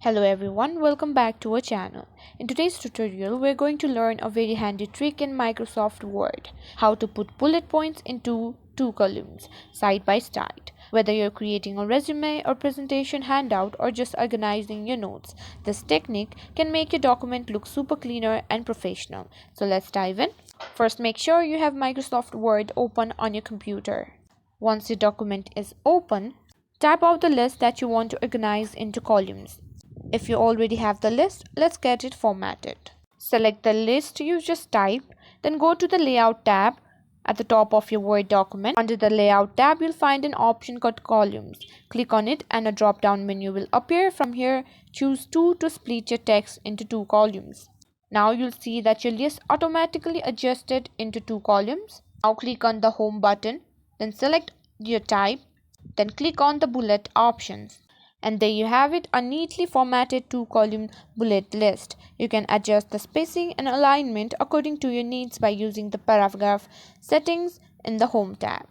Hello everyone, welcome back to our channel. In today's tutorial, we're going to learn a very handy trick in Microsoft Word, how to put bullet points into two columns, side by side. Whether you're creating a resume or presentation handout or just organizing your notes, this technique can make your document look super cleaner and professional. So let's dive in. First, make sure you have Microsoft Word open on your computer. Once your document is open, type out the list that you want to organize into columns. If you already have the list, let's get it formatted. Select the list you just typed, then go to the Layout tab at the top of your Word document. Under the Layout tab, you'll find an option called Columns. Click on it and a drop-down menu will appear. From here, choose 2 to split your text into 2 columns. Now you'll see that your list automatically adjusted into 2 columns. Now click on the Home button, then select your type, then click on the bullet options. And there you have it, a neatly formatted 2-column bullet list. You can adjust the spacing and alignment according to your needs by using the paragraph settings in the Home tab.